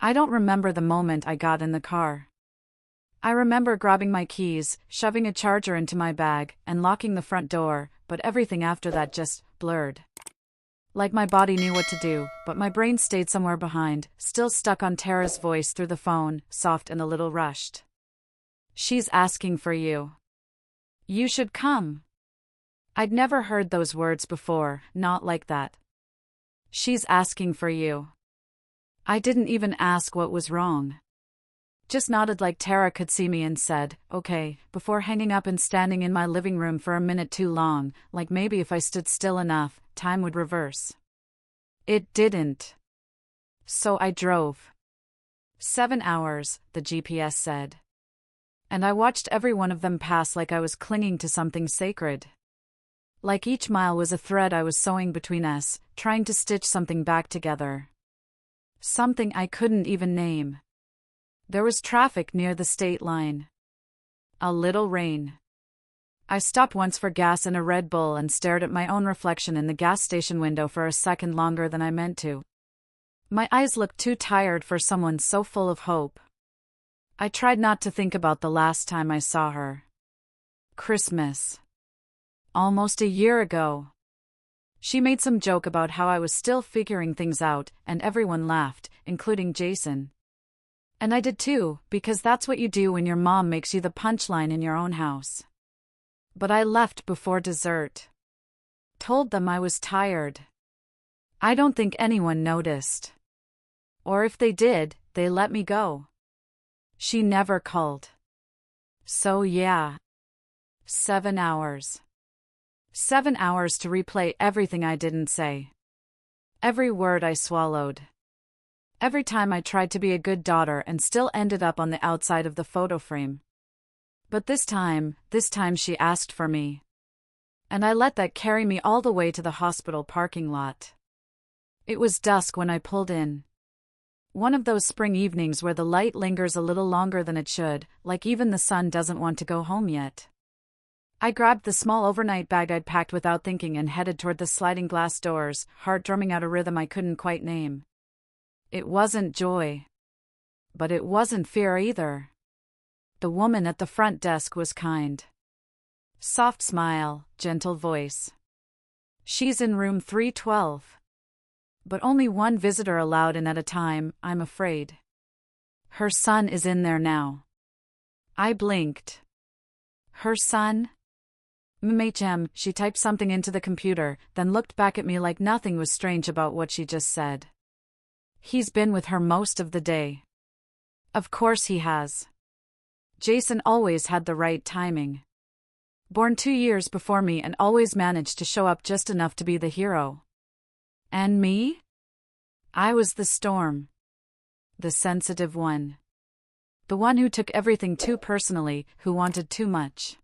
I don't remember the moment I got in the car. I remember grabbing my keys, shoving a charger into my bag, and locking the front door, but everything after that just blurred. Like my body knew what to do, but my brain stayed somewhere behind, still stuck on Tara's voice through the phone, soft and a little rushed. "She's asking for you. You should come." I'd never heard those words before, not like that. "She's asking for you." I didn't even ask what was wrong. Just nodded like Tara could see me and said, "Okay," before hanging up and standing in my living room for a minute too long, like maybe if I stood still enough, time would reverse. It didn't. So I drove. 7 hours, the GPS said. And I watched every one of them pass like I was clinging to something sacred. Like each mile was a thread I was sewing between us, trying to stitch something back together. Something I couldn't even name. There was traffic near the state line. A little rain. I stopped once for gas and a Red Bull and stared at my own reflection in the gas station window for a second longer than I meant to. My eyes looked too tired for someone so full of hope. I tried not to think about the last time I saw her. Christmas. Almost a year ago. She made some joke about how I was still figuring things out, and everyone laughed, including Jason. And I did too, because that's what you do when your mom makes you the punchline in your own house. But I left before dessert. Told them I was tired. I don't think anyone noticed. Or if they did, they let me go. She never called. So yeah. 7 hours. 7 hours to replay everything I didn't say. Every word I swallowed. Every time I tried to be a good daughter and still ended up on the outside of the photo frame. But this time she asked for me. And I let that carry me all the way to the hospital parking lot. It was dusk when I pulled in. One of those spring evenings where the light lingers a little longer than it should, like even the sun doesn't want to go home yet. I grabbed the small overnight bag I'd packed without thinking and headed toward the sliding glass doors, heart drumming out a rhythm I couldn't quite name. It wasn't joy. But it wasn't fear either. The woman at the front desk was kind. Soft smile, gentle voice. "She's in room 312. But only one visitor allowed in at a time, I'm afraid. Her son is in there now." I blinked. Her son? "MHM," she typed something into the computer, then looked back at me like nothing was strange about what she just said. "He's been with her most of the day." Of course he has. Jason always had the right timing. Born 2 years before me and always managed to show up just enough to be the hero. And me? I was the storm. The sensitive one. The one who took everything too personally, who wanted too much.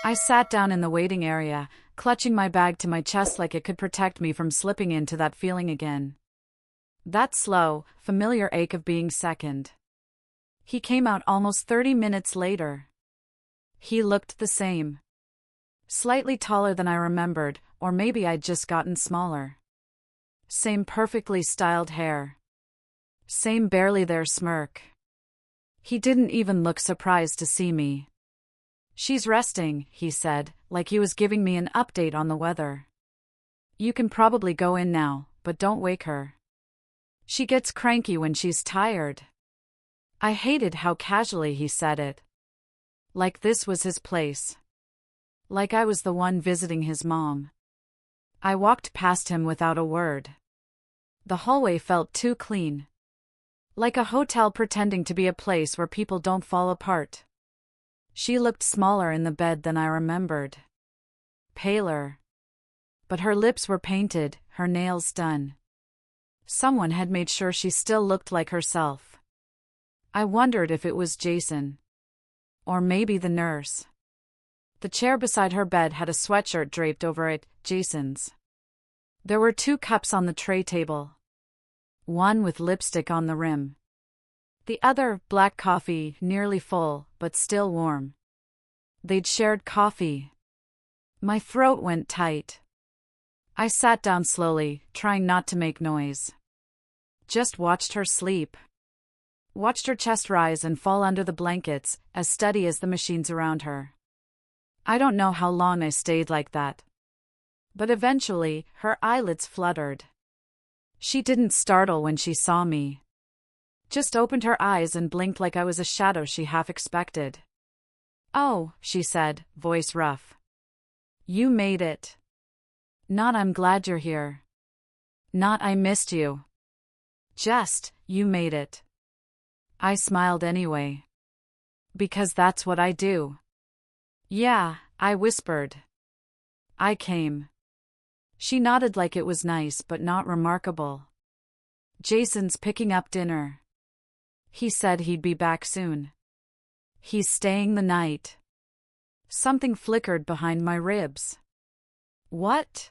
I sat down in the waiting area, clutching my bag to my chest like it could protect me from slipping into that feeling again. That slow, familiar ache of being second. He came out almost 30 minutes later. He looked the same. Slightly taller than I remembered, or maybe I'd just gotten smaller. Same perfectly styled hair. Same barely there smirk. He didn't even look surprised to see me. "She's resting," he said, like he was giving me an update on the weather. "You can probably go in now, but don't wake her. She gets cranky when she's tired." I hated how casually he said it. Like this was his place. Like I was the one visiting his mom. I walked past him without a word. The hallway felt too clean. Like a hotel pretending to be a place where people don't fall apart. She looked smaller in the bed than I remembered. Paler. But her lips were painted, her nails done. Someone had made sure she still looked like herself. I wondered if it was Jason. Or maybe the nurse. The chair beside her bed had a sweatshirt draped over it, Jason's. There were 2 cups on the tray table. One with lipstick on the rim. The other, black coffee, nearly full, but still warm. They'd shared coffee. My throat went tight. I sat down slowly, trying not to make noise. Just watched her sleep. watched her chest rise and fall under the blankets, as steady as the machines around her. I don't know how long I stayed like that. But eventually, her eyelids fluttered. She didn't startle when she saw me. Just opened her eyes and blinked like I was a shadow she half expected. "Oh," she said, voice rough. "You made it." Not "I'm glad you're here." Not "I missed you." Just, "You made it." I smiled anyway. "Because that's what I do." "Yeah," I whispered. "I came." She nodded like it was nice but not remarkable. "Jason's picking up dinner. He said he'd be back soon. He's staying the night." Something flickered behind my ribs. "What?"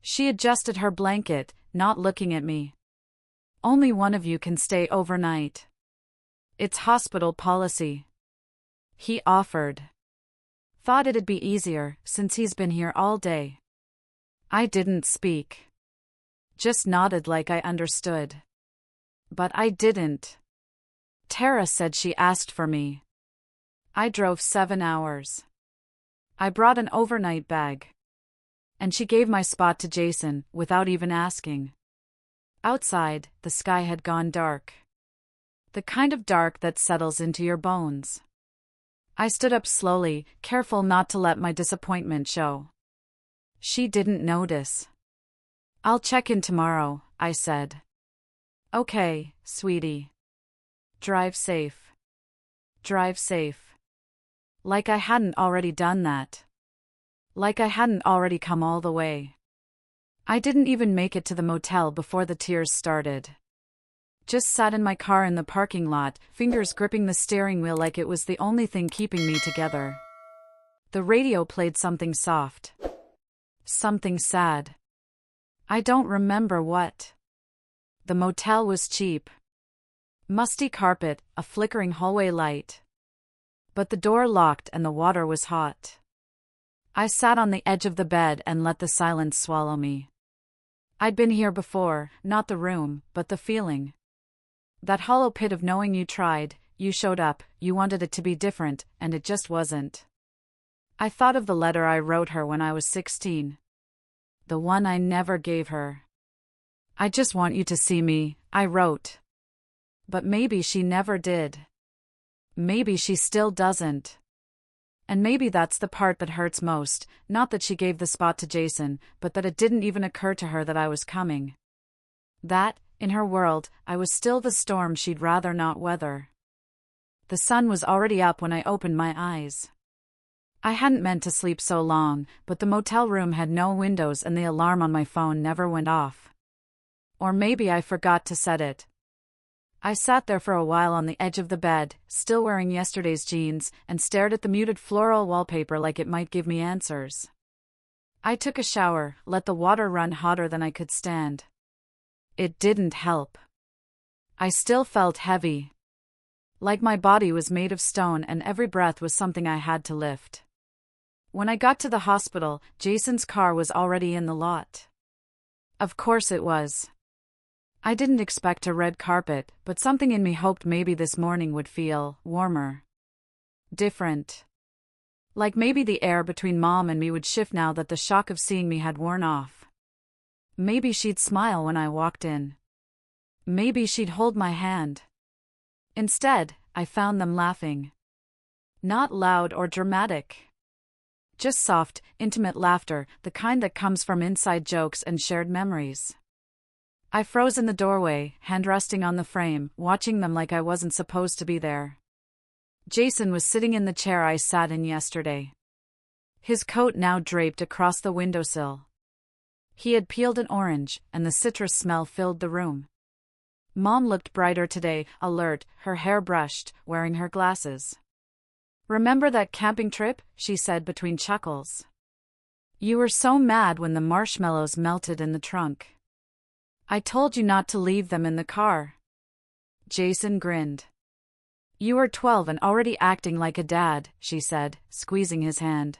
She adjusted her blanket, not looking at me. "Only one of you can stay overnight. It's hospital policy." He offered. Thought it'd be easier, since he's been here all day. I didn't speak. Just nodded like I understood. But I didn't. Tara said she asked for me. I drove 7 hours. I brought an overnight bag. And she gave my spot to Jason, without even asking. Outside, the sky had gone dark. The kind of dark that settles into your bones. I stood up slowly, careful not to let my disappointment show. She didn't notice. "I'll check in tomorrow," I said. "Okay, sweetie. Drive safe." Drive safe. Like I hadn't already done that. Like I hadn't already come all the way. I didn't even make it to the motel before the tears started. Just sat in my car in the parking lot, fingers gripping the steering wheel like it was the only thing keeping me together. The radio played something soft. Something sad. I don't remember what. The motel was cheap. Musty carpet, a flickering hallway light. But the door locked and the water was hot. I sat on the edge of the bed and let the silence swallow me. I'd been here before, not the room, but the feeling. That hollow pit of knowing you tried, you showed up, you wanted it to be different, and it just wasn't. I thought of the letter I wrote her when I was 16. The one I never gave her. "I just want you to see me," I wrote. But maybe she never did. Maybe she still doesn't. And maybe that's the part that hurts most, not that she gave the spot to Jason, but that it didn't even occur to her that I was coming. That, in her world, I was still the storm she'd rather not weather. The sun was already up when I opened my eyes. I hadn't meant to sleep so long, but the motel room had no windows and the alarm on my phone never went off. Or maybe I forgot to set it. I sat there for a while on the edge of the bed, still wearing yesterday's jeans, and stared at the muted floral wallpaper like it might give me answers. I took a shower, let the water run hotter than I could stand. It didn't help. I still felt heavy. Like my body was made of stone and every breath was something I had to lift. When I got to the hospital, Jason's car was already in the lot. Of course it was. I didn't expect a red carpet, but something in me hoped maybe this morning would feel warmer. Different. Like maybe the air between Mom and me would shift now that the shock of seeing me had worn off. Maybe she'd smile when I walked in. Maybe she'd hold my hand. Instead, I found them laughing. Not loud or dramatic. Just soft, intimate laughter, the kind that comes from inside jokes and shared memories. I froze in the doorway, hand resting on the frame, watching them like I wasn't supposed to be there. Jason was sitting in the chair I sat in yesterday. His coat now draped across the windowsill. He had peeled an orange, and the citrus smell filled the room. Mom looked brighter today, alert, her hair brushed, wearing her glasses. "Remember that camping trip?" she said between chuckles. "You were so mad when the marshmallows melted in the trunk. I told you not to leave them in the car." Jason grinned. "You were 12 and already acting like a dad," she said, squeezing his hand.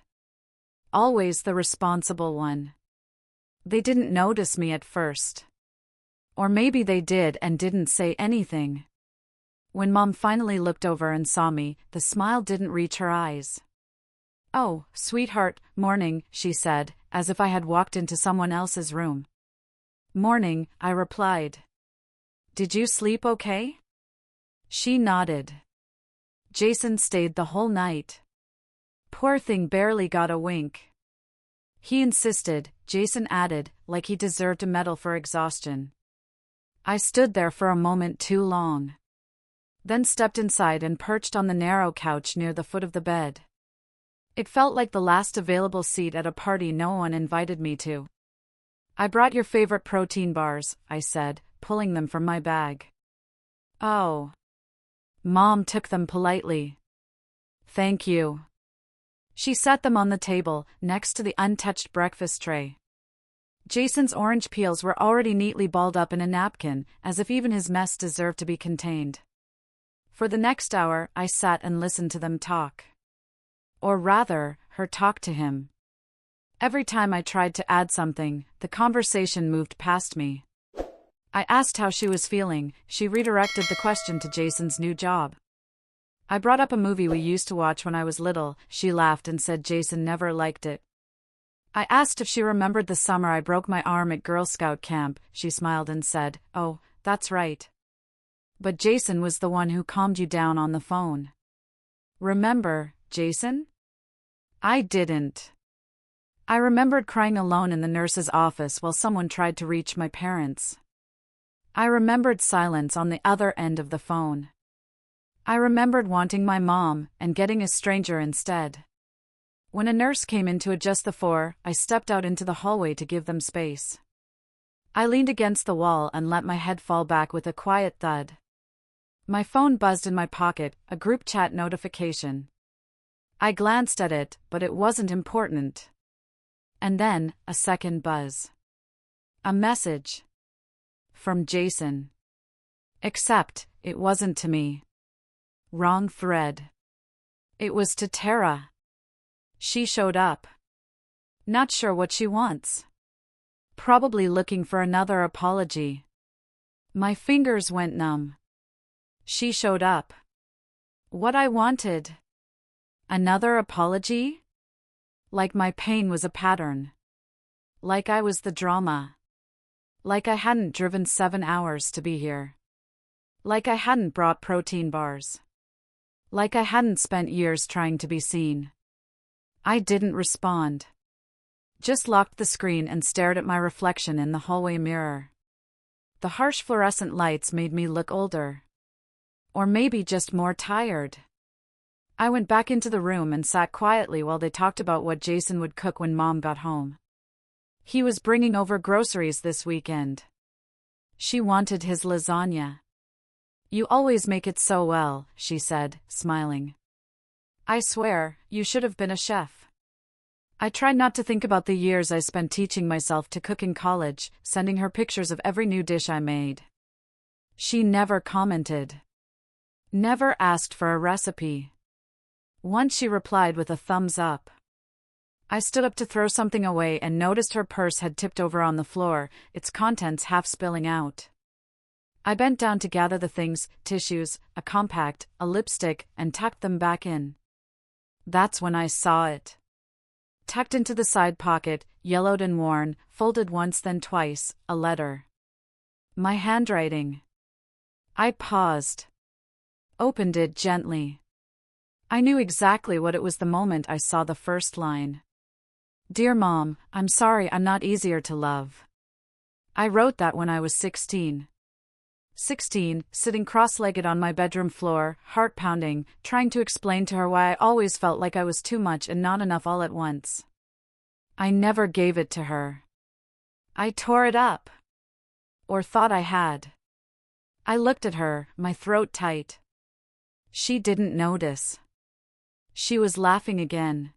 "Always the responsible one." They didn't notice me at first. Or maybe they did and didn't say anything. When Mom finally looked over and saw me, the smile didn't reach her eyes. "Oh, sweetheart, morning," she said, as if I had walked into someone else's room. "Morning," I replied. "Did you sleep okay?" She nodded. "Jason stayed the whole night. Poor thing barely got a wink." "He insisted," Jason added, like he deserved a medal for exhaustion. I stood there for a moment too long. Then stepped inside and perched on the narrow couch near the foot of the bed. It felt like the last available seat at a party no one invited me to. "I brought your favorite protein bars," I said, pulling them from my bag. "Oh." Mom took them politely. "Thank you." She set them on the table, next to the untouched breakfast tray. Jason's orange peels were already neatly balled up in a napkin, as if even his mess deserved to be contained. For the next hour, I sat and listened to them talk. Or rather, her talk to him. Every time I tried to add something, the conversation moved past me. I asked how she was feeling. She redirected the question to Jason's new job. I brought up a movie we used to watch when I was little. She laughed and said Jason never liked it. I asked if she remembered the summer I broke my arm at Girl Scout camp. She smiled and said, "Oh, that's right. But Jason was the one who calmed you down on the phone." "Remember, Jason?" I didn't. I remembered crying alone in the nurse's office while someone tried to reach my parents. I remembered silence on the other end of the phone. I remembered wanting my mom and getting a stranger instead. When a nurse came in to adjust the floor, I stepped out into the hallway to give them space. I leaned against the wall and let my head fall back with a quiet thud. My phone buzzed in my pocket, a group chat notification. I glanced at it, but it wasn't important. And then, a second buzz. A message. From Jason. Except, it wasn't to me. Wrong thread. It was to Tara. She showed up. Not sure what she wants. Probably looking for another apology. My fingers went numb. She showed up. What I wanted. Another apology? Like my pain was a pattern. Like I was the drama. Like I hadn't driven 7 hours to be here. Like I hadn't brought protein bars. Like I hadn't spent years trying to be seen. I didn't respond. Just locked the screen and stared at my reflection in the hallway mirror. The harsh fluorescent lights made me look older. Or maybe just more tired. I went back into the room and sat quietly while they talked about what Jason would cook when Mom got home. He was bringing over groceries this weekend. She wanted his lasagna. "You always make it so well," she said, smiling. "I swear, you should have been a chef." I tried not to think about the years I spent teaching myself to cook in college, sending her pictures of every new dish I made. She never commented. Never asked for a recipe. Once she replied with a thumbs up. I stood up to throw something away and noticed her purse had tipped over on the floor, its contents half spilling out. I bent down to gather the things, tissues, a compact, a lipstick, and tucked them back in. That's when I saw it. Tucked into the side pocket, yellowed and worn, folded once then twice, a letter. My handwriting. I paused. Opened it gently. I knew exactly what it was the moment I saw the first line. "Dear Mom, I'm sorry I'm not easier to love." I wrote that when I was 16. 16, sitting cross-legged on my bedroom floor, heart pounding, trying to explain to her why I always felt like I was too much and not enough all at once. I never gave it to her. I tore it up. Or thought I had. I looked at her, my throat tight. She didn't notice. She was laughing again.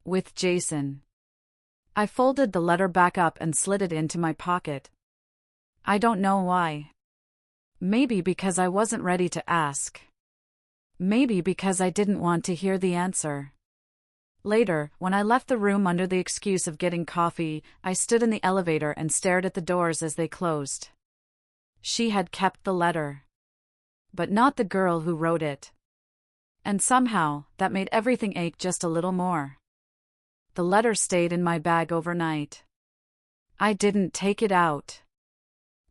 With Jason. I folded the letter back up and slid it into my pocket. I don't know why. Maybe because I wasn't ready to ask. Maybe because I didn't want to hear the answer. Later, when I left the room under the excuse of getting coffee, I stood in the elevator and stared at the doors as they closed. She had kept the letter. but not the girl who wrote it. And somehow, that made everything ache just a little more. The letter stayed in my bag overnight. I didn't take it out.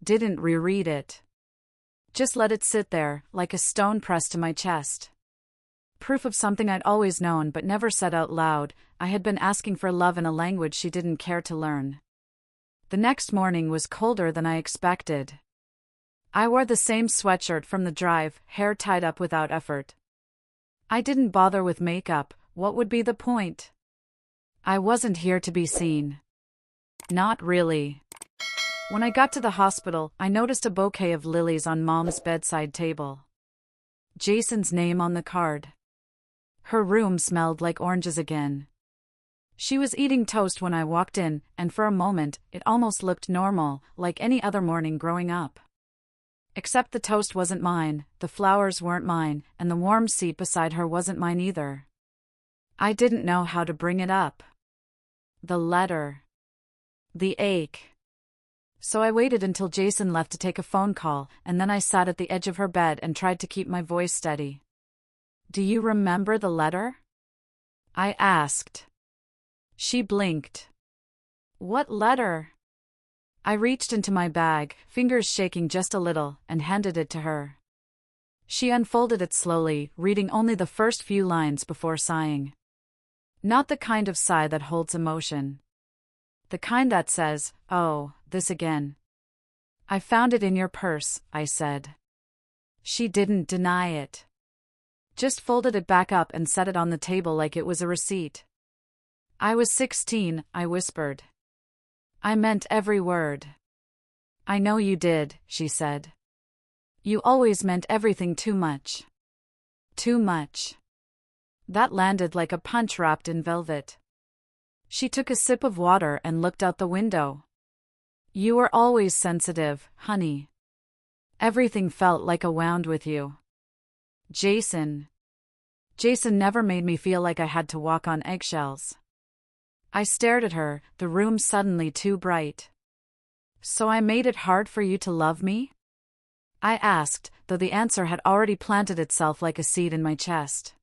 Didn't reread it. Just let it sit there, like a stone pressed to my chest. Proof of something I'd always known but never said out loud. I had been asking for love in a language she didn't care to learn. The next morning was colder than I expected. I wore the same sweatshirt from the drive, hair tied up without effort. I didn't bother with makeup. What would be the point? I wasn't here to be seen. Not really. When I got to the hospital, I noticed a bouquet of lilies on Mom's bedside table. Jason's name on the card. Her room smelled like oranges again. She was eating toast when I walked in, and for a moment, it almost looked normal, like any other morning growing up. Except the toast wasn't mine, the flowers weren't mine, and the warm seat beside her wasn't mine either. I didn't know how to bring it up. The letter. The ache. So I waited until Jason left to take a phone call, and then I sat at the edge of her bed and tried to keep my voice steady. "Do you remember the letter?" I asked. She blinked. "What letter?" I reached into my bag, fingers shaking just a little, and handed it to her. She unfolded it slowly, reading only the first few lines before sighing. Not the kind of sigh that holds emotion. The kind that says, "Oh, this again." "I found it in your purse," I said. She didn't deny it. Just folded it back up and set it on the table like it was a receipt. "I was 16, I whispered. "I meant every word." "I know you did," she said. "You always meant everything too much. Too much." That landed like a punch wrapped in velvet. She took a sip of water and looked out the window. "You were always sensitive, honey. Everything felt like a wound with you. Jason. Jason never made me feel like I had to walk on eggshells." I stared at her, the room suddenly too bright. "So I made it hard for you to love me?" I asked, though the answer had already planted itself like a seed in my chest.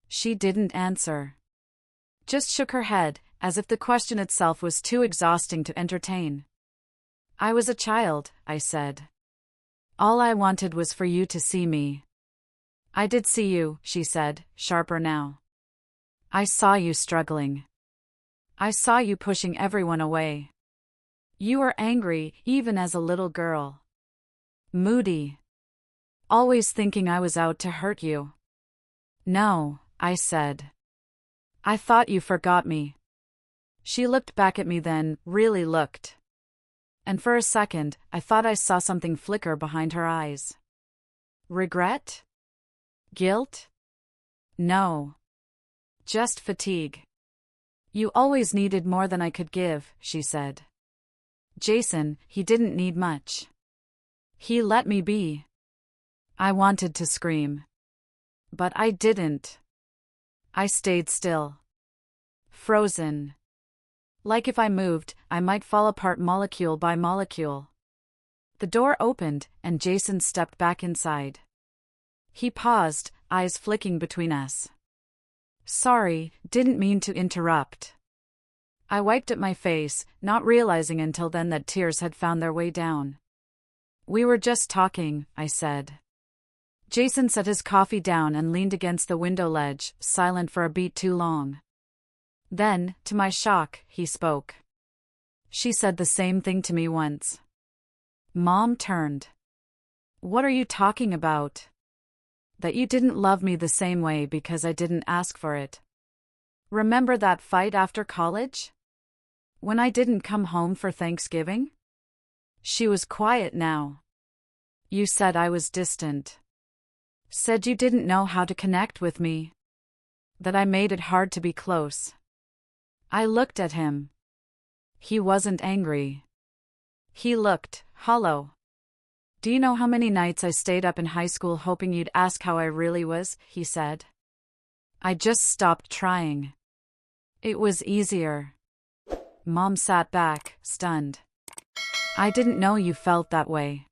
She didn't answer. Just shook her head, as if the question itself was too exhausting to entertain. "I was a child," I said. "All I wanted was for you to see me." "I did see you," she said, sharper now. "I saw you struggling. I saw you pushing everyone away. You were angry, even as a little girl. Moody. Always thinking I was out to hurt you." "No," I said. "I thought you forgot me." She looked back at me then, really looked. And for a second, I thought I saw something flicker behind her eyes. Regret? Guilt? No. Just fatigue. "You always needed more than I could give," she said. "Jason, he didn't need much. He let me be." I wanted to scream. But I didn't. I stayed still. Frozen. Like if I moved, I might fall apart molecule by molecule. The door opened, and Jason stepped back inside. He paused, eyes flicking between us. "Sorry, didn't mean to interrupt." I wiped at my face, not realizing until then that tears had found their way down. "We were just talking," I said. Jason set his coffee down and leaned against the window ledge, silent for a beat too long. Then, to my shock, he spoke. "She said the same thing to me once." Mom turned. "What are you talking about?" "That you didn't love me the same way because I didn't ask for it. Remember that fight after college? When I didn't come home for Thanksgiving?" She was quiet now. "You said I was distant. Said you didn't know how to connect with me. That I made it hard to be close." I looked at him. He wasn't angry. He looked hollow. "Do you know how many nights I stayed up in high school hoping you'd ask how I really was?" he said. I just stopped trying. It was easier. Mom sat back, stunned. "I didn't know you felt that way."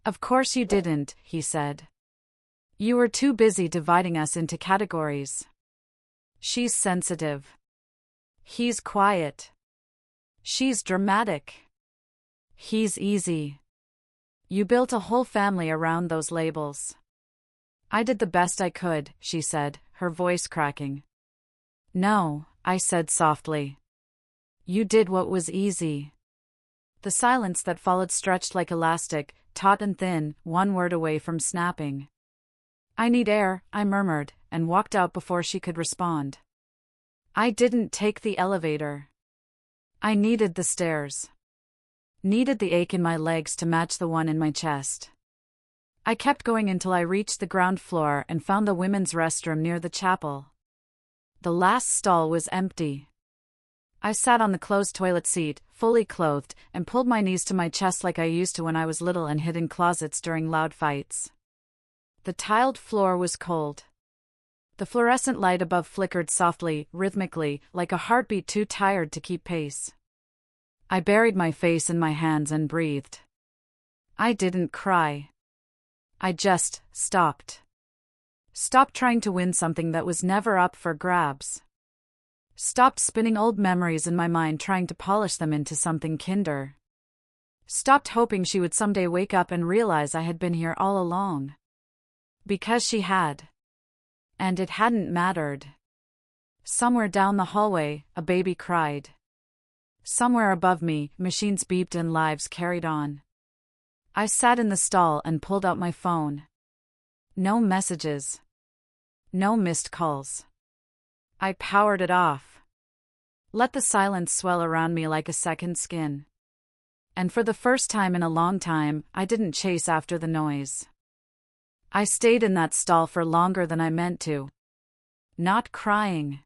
Of course you didn't, he said. You were too busy dividing us into categories. She's sensitive. He's quiet. She's dramatic. He's easy. You built a whole family around those labels. I did the best I could, she said, her voice cracking. No, I said softly. You did what was easy. The silence that followed stretched like elastic, taut and thin, one word away from snapping. I need air, I murmured, and walked out before she could respond. I didn't take the elevator. I needed the stairs. Needed the ache in my legs to match the one in my chest. I kept going until I reached the ground floor and found the women's restroom near the chapel. The last stall was empty. I sat on the closed toilet seat, fully clothed, and pulled my knees to my chest like I used to when I was little and hid in closets during loud fights. The tiled floor was cold. The fluorescent light above flickered softly, rhythmically, like a heartbeat too tired to keep pace. I buried my face in my hands and breathed. I didn't cry. I just stopped. Stopped trying to win something that was never up for grabs. Stopped spinning old memories in my mind trying to polish them into something kinder. Stopped hoping she would someday wake up and realize I had been here all along. Because she had. And it hadn't mattered. Somewhere down the hallway, a baby cried. Somewhere above me, machines beeped and lives carried on. I sat in the stall and pulled out my phone. No messages. No missed calls. I powered it off. Let the silence swell around me like a second skin. And for the first time in a long time, I didn't chase after the noise. I stayed in that stall for longer than I meant to. Not crying.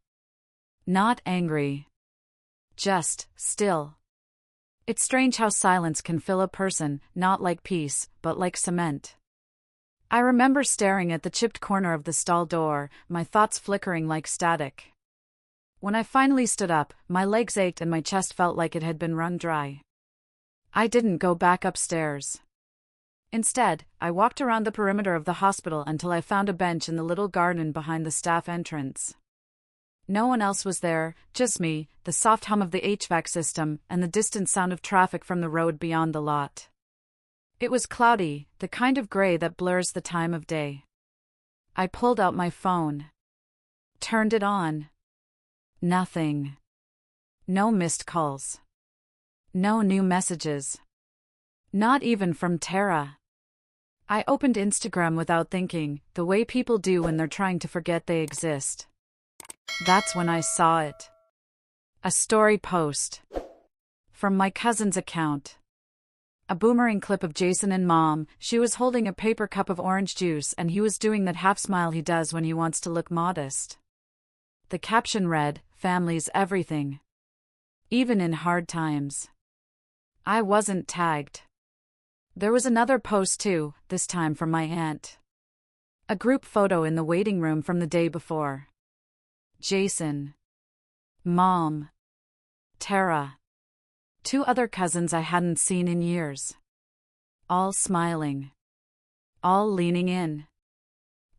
Not angry. Just still. It's strange how silence can fill a person, not like peace, but like cement. I remember staring at the chipped corner of the stall door, my thoughts flickering like static. When I finally stood up, my legs ached and my chest felt like it had been wrung dry. I didn't go back upstairs. Instead, I walked around the perimeter of the hospital until I found a bench in the little garden behind the staff entrance. No one else was there, just me, the soft hum of the HVAC system, and the distant sound of traffic from the road beyond the lot. It was cloudy, the kind of gray that blurs the time of day. I pulled out my phone. Turned it on. Nothing. No missed calls. No new messages. Not even from Tara. I opened Instagram without thinking, the way people do when they're trying to forget they exist. That's when I saw it. A story post. From my cousin's account. A boomerang clip of Jason and Mom. She was holding a paper cup of orange juice and he was doing that half smile he does when he wants to look modest. The caption read, "Family's everything. Even in hard times." I wasn't tagged. There was another post too, this time from my aunt. A group photo in the waiting room from the day before. Jason. Mom. Tara. 2 other cousins I hadn't seen in years. All smiling. All leaning in.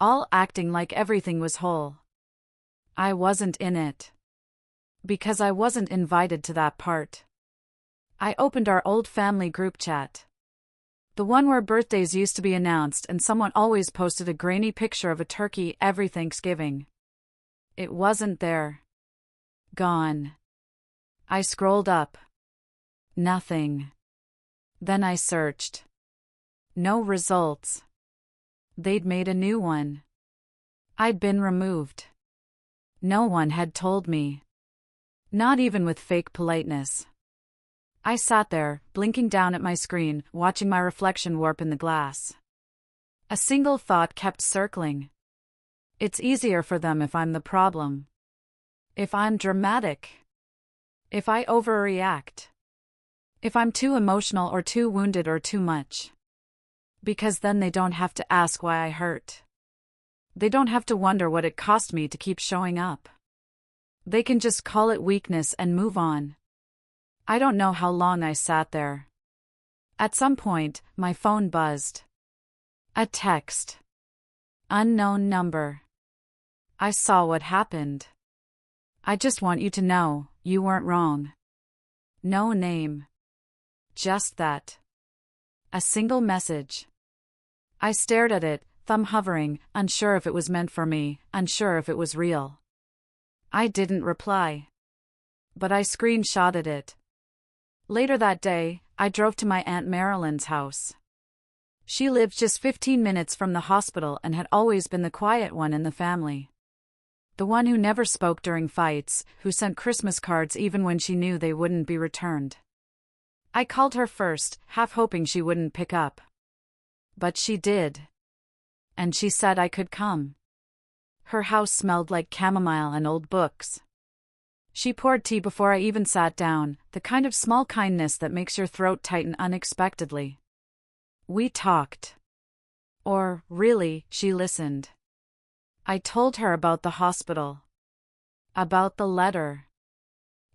All acting like everything was whole. I wasn't in it. Because I wasn't invited to that part. I opened our old family group chat. The one where birthdays used to be announced and someone always posted a grainy picture of a turkey every Thanksgiving. It wasn't there. Gone. I scrolled up. Nothing. Then I searched. No results. They'd made a new one. I'd been removed. No one had told me. Not even with fake politeness. I sat there, blinking down at my screen, watching my reflection warp in the glass. A single thought kept circling. It's easier for them if I'm the problem. If I'm dramatic. If I overreact. If I'm too emotional or too wounded or too much. Because then they don't have to ask why I hurt. They don't have to wonder what it cost me to keep showing up. They can just call it weakness and move on. I don't know how long I sat there. At some point, my phone buzzed. A text. Unknown number. I saw what happened. I just want you to know, you weren't wrong. No name. Just that. A single message. I stared at it, thumb hovering, unsure if it was meant for me, unsure if it was real. I didn't reply. But I screenshotted it. Later that day, I drove to my Aunt Marilyn's house. She lived just 15 minutes from the hospital and had always been the quiet one in the family. The one who never spoke during fights, who sent Christmas cards even when she knew they wouldn't be returned. I called her first, half hoping she wouldn't pick up. But she did. And she said I could come. Her house smelled like chamomile and old books. She poured tea before I even sat down, the kind of small kindness that makes your throat tighten unexpectedly. We talked. Or, really, she listened. I told her about the hospital. About the letter.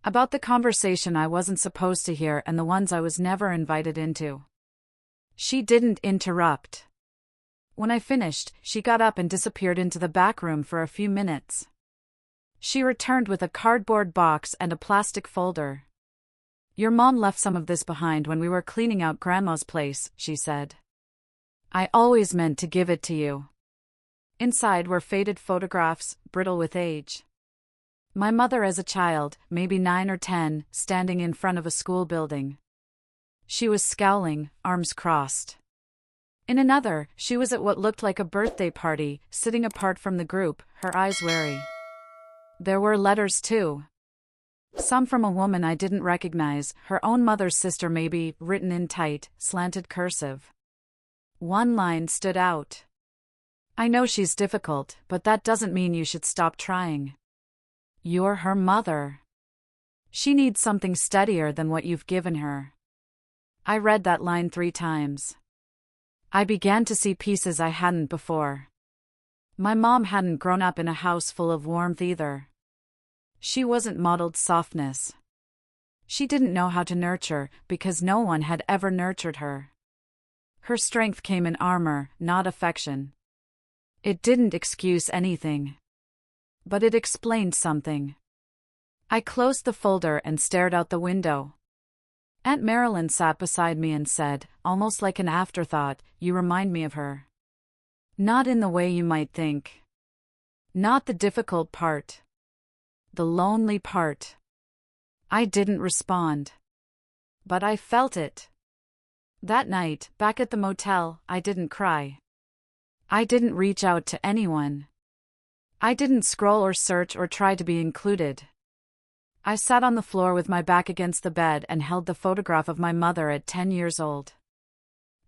About the conversation I wasn't supposed to hear and the ones I was never invited into. She didn't interrupt. When I finished, she got up and disappeared into the back room for a few minutes. She returned with a cardboard box and a plastic folder. Your mom left some of this behind when we were cleaning out Grandma's place, she said. I always meant to give it to you. Inside were faded photographs, brittle with age. My mother as a child, maybe 9 or 10, standing in front of a school building. She was scowling, arms crossed. In another, she was at what looked like a birthday party, sitting apart from the group, her eyes wary. There were letters too. Some from a woman I didn't recognize, her own mother's sister maybe, written in tight, slanted cursive. One line stood out. I know she's difficult, but that doesn't mean you should stop trying. You're her mother. She needs something steadier than what you've given her. I read that line 3 times. I began to see pieces I hadn't before. My mom hadn't grown up in a house full of warmth either. She wasn't modeled softness. She didn't know how to nurture, because no one had ever nurtured her. Her strength came in armor, not affection. It didn't excuse anything. But it explained something. I closed the folder and stared out the window. Aunt Marilyn sat beside me and said, almost like an afterthought, you remind me of her. Not in the way you might think. Not the difficult part. The lonely part. I didn't respond. But I felt it. That night, back at the motel, I didn't cry. I didn't reach out to anyone. I didn't scroll or search or try to be included. I sat on the floor with my back against the bed and held the photograph of my mother at 10 years old.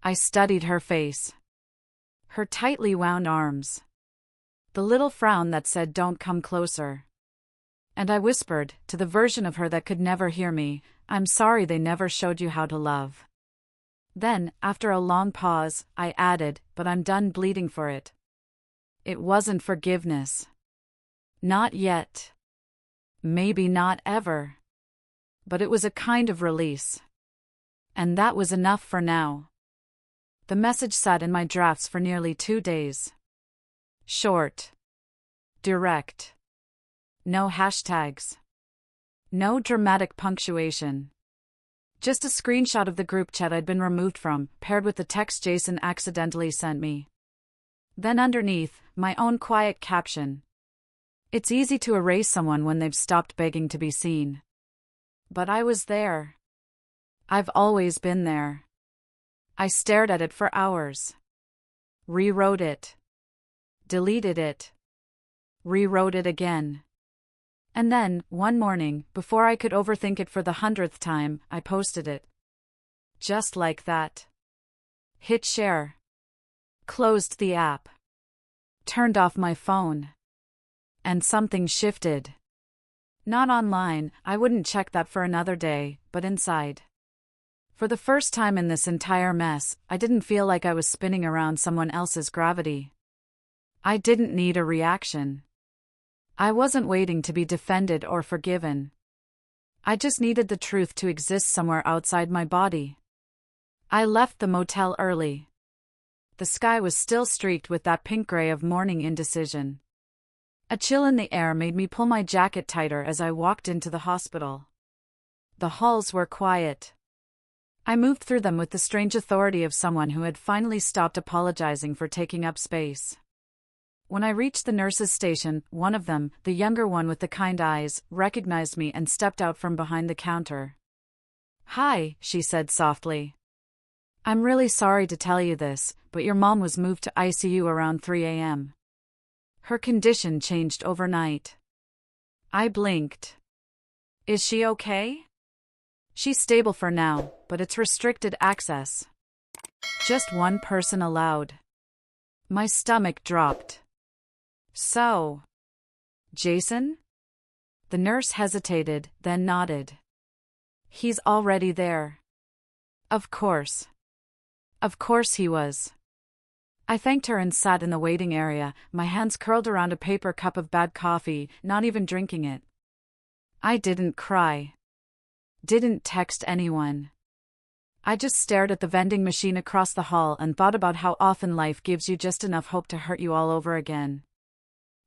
I studied her face. Her tightly wound arms. The little frown that said don't come closer. And I whispered, to the version of her that could never hear me, I'm sorry they never showed you how to love. Then, after a long pause, I added, but I'm done bleeding for it. It wasn't forgiveness. Not yet. Maybe not ever. But it was a kind of release. And that was enough for now. The message sat in my drafts for nearly 2 days. Short. Direct. No hashtags. No dramatic punctuation. Just a screenshot of the group chat I'd been removed from, paired with the text Jason accidentally sent me. Then underneath, my own quiet caption. It's easy to erase someone when they've stopped begging to be seen. But I was there. I've always been there. I stared at it for hours. Rewrote it. Deleted it. Rewrote it again. And then, one morning, before I could overthink it for the 100th time, I posted it. Just like that. Hit share. Closed the app. Turned off my phone. And something shifted. Not online, I wouldn't check that for another day, but inside. For the first time in this entire mess, I didn't feel like I was spinning around someone else's gravity. I didn't need a reaction. I wasn't waiting to be defended or forgiven. I just needed the truth to exist somewhere outside my body. I left the motel early. The sky was still streaked with that pink gray of morning indecision. A chill in the air made me pull my jacket tighter as I walked into the hospital. The halls were quiet. I moved through them with the strange authority of someone who had finally stopped apologizing for taking up space. When I reached the nurses' station, one of them, the younger one with the kind eyes, recognized me and stepped out from behind the counter. "Hi," she said softly. "I'm really sorry to tell you this, but your mom was moved to ICU around 3 a.m. Her condition changed overnight." I blinked. "Is she okay?" "She's stable for now, but it's restricted access. Just one person allowed." My stomach dropped. "So, Jason?" The nurse hesitated, then nodded. "He's already there." Of course. Of course he was. I thanked her and sat in the waiting area, my hands curled around a paper cup of bad coffee, not even drinking it. I didn't cry. Didn't text anyone. I just stared at the vending machine across the hall and thought about how often life gives you just enough hope to hurt you all over again.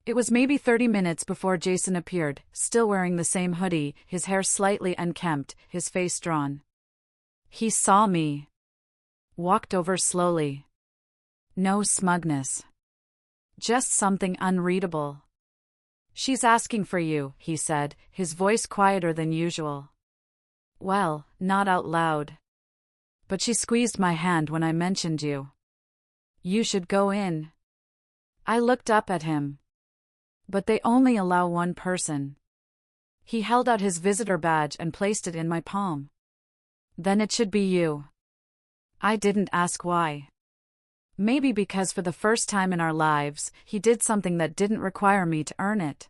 It was maybe 30 minutes before Jason appeared, still wearing the same hoodie, his hair slightly unkempt, his face drawn. He saw me. Walked over slowly. No smugness. Just something unreadable. "She's asking for you," he said, his voice quieter than usual. Well, not out loud. "But she squeezed my hand when I mentioned you. You should go in." I looked up at him. "But they only allow one person." He held out his visitor badge and placed it in my palm. "Then it should be you." I didn't ask why. Maybe because for the first time in our lives, he did something that didn't require me to earn it.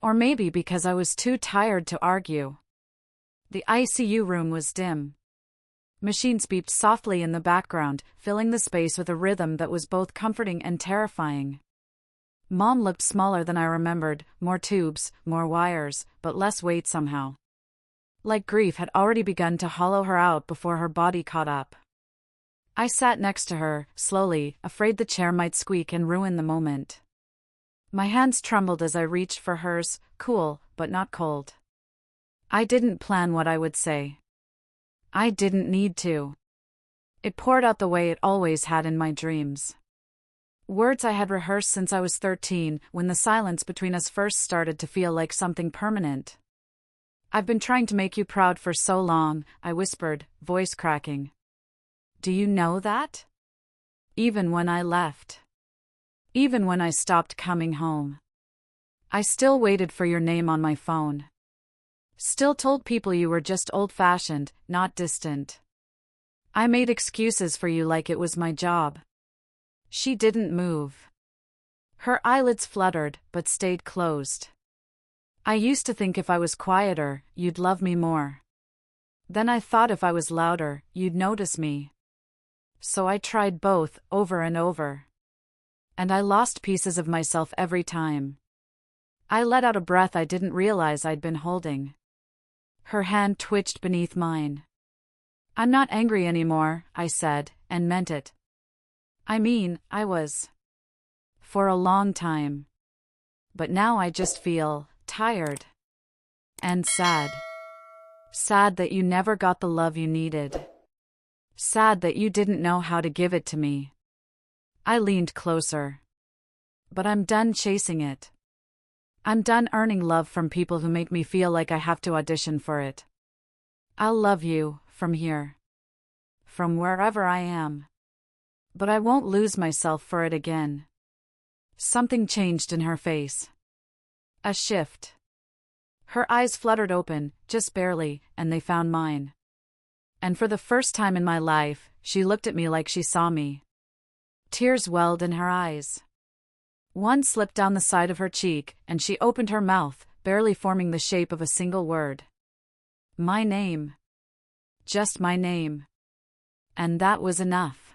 Or maybe because I was too tired to argue. The ICU room was dim. Machines beeped softly in the background, filling the space with a rhythm that was both comforting and terrifying. Mom looked smaller than I remembered, more tubes, more wires, but less weight somehow. Like grief had already begun to hollow her out before her body caught up. I sat next to her, slowly, afraid the chair might squeak and ruin the moment. My hands trembled as I reached for hers, cool, but not cold. I didn't plan what I would say. I didn't need to. It poured out the way it always had in my dreams. Words I had rehearsed since I was 13, when the silence between us first started to feel like something permanent. "I've been trying to make you proud for so long," I whispered, voice cracking. "Do you know that? Even when I left. Even when I stopped coming home. I still waited for your name on my phone. Still told people you were just old-fashioned, not distant. I made excuses for you like it was my job." She didn't move. Her eyelids fluttered, but stayed closed. "I used to think if I was quieter, you'd love me more. Then I thought if I was louder, you'd notice me. So I tried both, over and over. And I lost pieces of myself every time." I let out a breath I didn't realize I'd been holding. Her hand twitched beneath mine. "I'm not angry anymore," I said, and meant it. I mean, I was. For a long time. But now I just feel tired. And sad. Sad that you never got the love you needed. Sad that you didn't know how to give it to me." I leaned closer. "But I'm done chasing it. I'm done earning love from people who make me feel like I have to audition for it. I'll love you, from here. From wherever I am. But I won't lose myself for it again." Something changed in her face. A shift. Her eyes fluttered open, just barely, and they found mine. And for the first time in my life, she looked at me like she saw me. Tears welled in her eyes. One slipped down the side of her cheek, and she opened her mouth, barely forming the shape of a single word. My name. Just my name. And that was enough.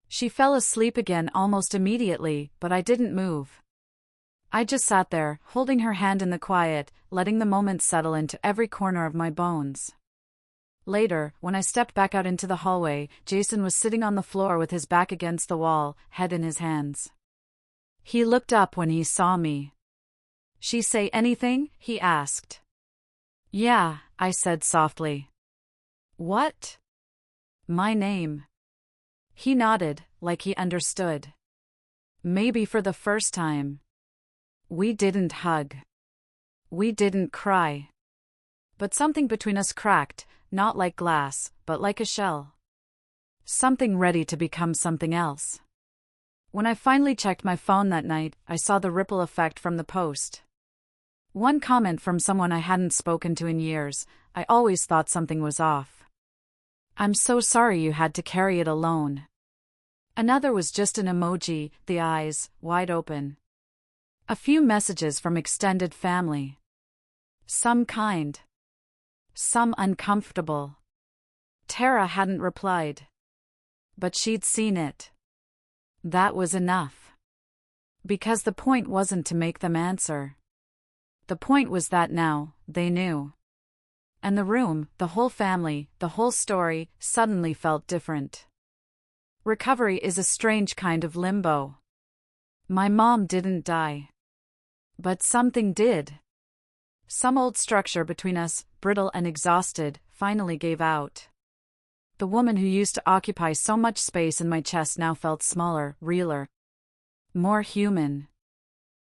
She fell asleep again almost immediately, but I didn't move. I just sat there, holding her hand in the quiet, letting the moment settle into every corner of my bones. Later, when I stepped back out into the hallway, Jason was sitting on the floor with his back against the wall, head in his hands. He looked up when he saw me. "She say anything?" he asked. "Yeah," I said softly. "What?" "My name." He nodded, like he understood. Maybe for the first time. We didn't hug. We didn't cry. But something between us cracked, not like glass, but like a shell. Something ready to become something else. When I finally checked my phone that night, I saw the ripple effect from the post. One comment from someone I hadn't spoken to in years. I always thought something was off. "I'm so sorry you had to carry it alone." Another was just an emoji, the eyes wide open. A few messages from extended family. Some kind. Some uncomfortable. Tara hadn't replied. But she'd seen it. That was enough. Because the point wasn't to make them answer. The point was that now, they knew. And the room, the whole family, the whole story, suddenly felt different. Recovery is a strange kind of limbo. My mom didn't die. But something did. Some old structure between us, brittle and exhausted, finally gave out. The woman who used to occupy so much space in my chest now felt smaller, realer. More human.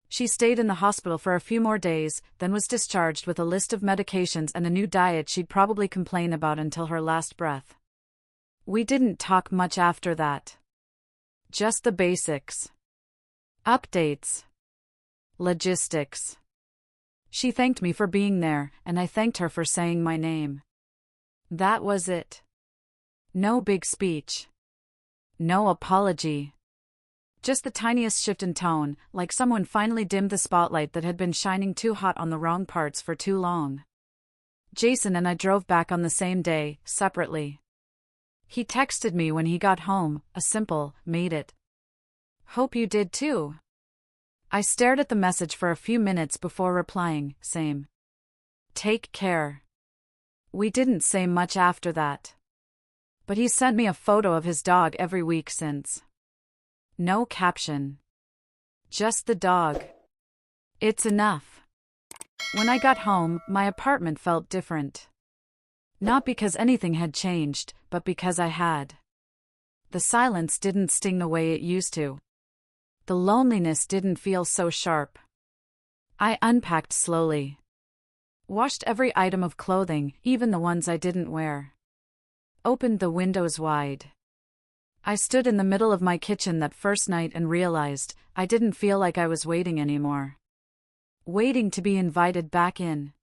She stayed in the hospital for a few more days, then was discharged with a list of medications and a new diet she'd probably complain about until her last breath. We didn't talk much after that. Just the basics. Updates. Logistics. She thanked me for being there, and I thanked her for saying my name. That was it. No big speech. No apology. Just the tiniest shift in tone, like someone finally dimmed the spotlight that had been shining too hot on the wrong parts for too long. Jason and I drove back on the same day, separately. He texted me when he got home, a simple, "Made it. Hope you did too." I stared at the message for a few minutes before replying, "Same. Take care." We didn't say much after that. But he sent me a photo of his dog every week since. No caption. Just the dog. It's enough. When I got home, my apartment felt different. Not because anything had changed, but because I had. The silence didn't sting the way it used to. The loneliness didn't feel so sharp. I unpacked slowly. Washed every item of clothing, even the ones I didn't wear. Opened the windows wide. I stood in the middle of my kitchen that first night and realized I didn't feel like I was waiting anymore. Waiting to be invited back in.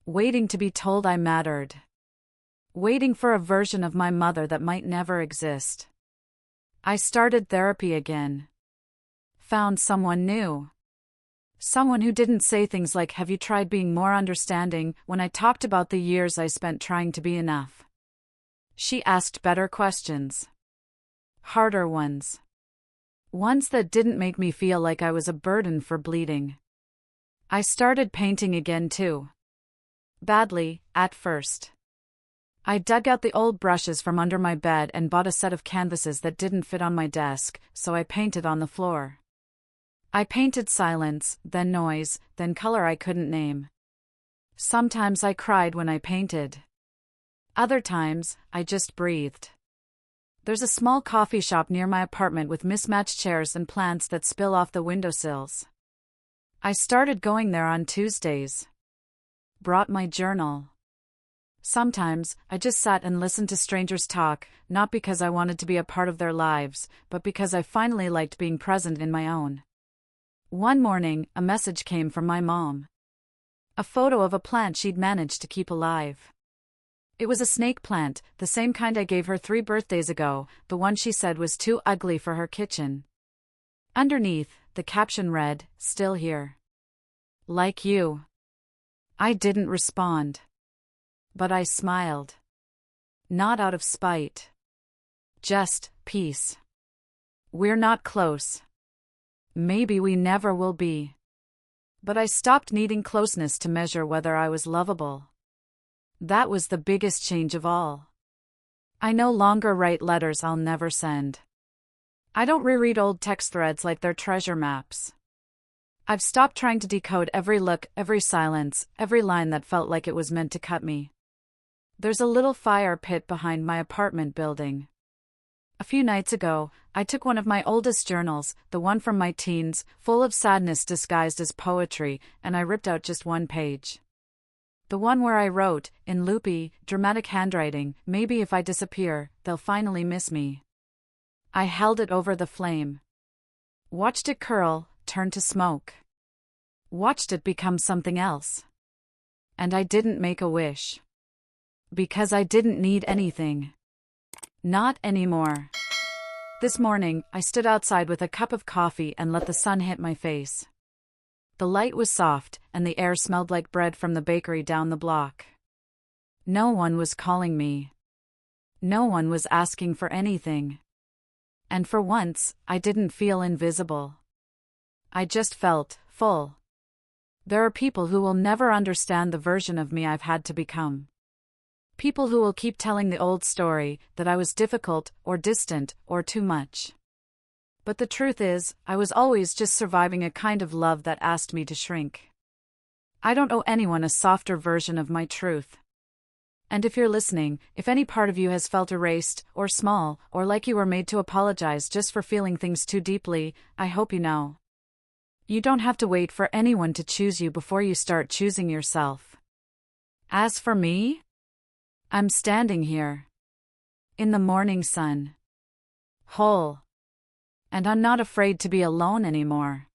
Waiting to be told I mattered. Waiting for a version of my mother that might never exist. I started therapy again. Found someone new. Someone who didn't say things like, "Have you tried being more understanding?" when I talked about the years I spent trying to be enough. She asked better questions. Harder ones. Ones that didn't make me feel like I was a burden for bleeding. I started painting again too. Badly, at first. I dug out the old brushes from under my bed and bought a set of canvases that didn't fit on my desk, so I painted on the floor. I painted silence, then noise, then color I couldn't name. Sometimes I cried when I painted. Other times, I just breathed. There's a small coffee shop near my apartment with mismatched chairs and plants that spill off the windowsills. I started going there on Tuesdays. Brought my journal. Sometimes, I just sat and listened to strangers talk, not because I wanted to be a part of their lives, but because I finally liked being present in my own. One morning, a message came from my mom. A photo of a plant she'd managed to keep alive. It was a snake plant, the same kind I gave her 3 birthdays ago, the one she said was too ugly for her kitchen. Underneath, the caption read, "Still here. Like you." I didn't respond. But I smiled. Not out of spite. Just peace. We're not close. Maybe we never will be. But I stopped needing closeness to measure whether I was lovable. That was the biggest change of all. I no longer write letters I'll never send. I don't reread old text threads like they're treasure maps. I've stopped trying to decode every look, every silence, every line that felt like it was meant to cut me. There's a little fire pit behind my apartment building. A few nights ago, I took one of my oldest journals, the one from my teens, full of sadness disguised as poetry, and I ripped out just one page. The one where I wrote, in loopy, dramatic handwriting, maybe if I disappear, they'll finally miss me. I held it over the flame. Watched it curl, turn to smoke. Watched it become something else. And I didn't make a wish. Because I didn't need anything. Not anymore. This morning, I stood outside with a cup of coffee and let the sun hit my face. The light was soft, and the air smelled like bread from the bakery down the block. No one was calling me. No one was asking for anything. And for once, I didn't feel invisible. I just felt full. There are people who will never understand the version of me I've had to become. People who will keep telling the old story, that I was difficult, or distant, or too much. But the truth is, I was always just surviving a kind of love that asked me to shrink. I don't owe anyone a softer version of my truth. And if you're listening, if any part of you has felt erased, or small, or like you were made to apologize just for feeling things too deeply, I hope you know. You don't have to wait for anyone to choose you before you start choosing yourself. As for me, I'm standing here. In the morning sun. Whole. And I'm not afraid to be alone anymore.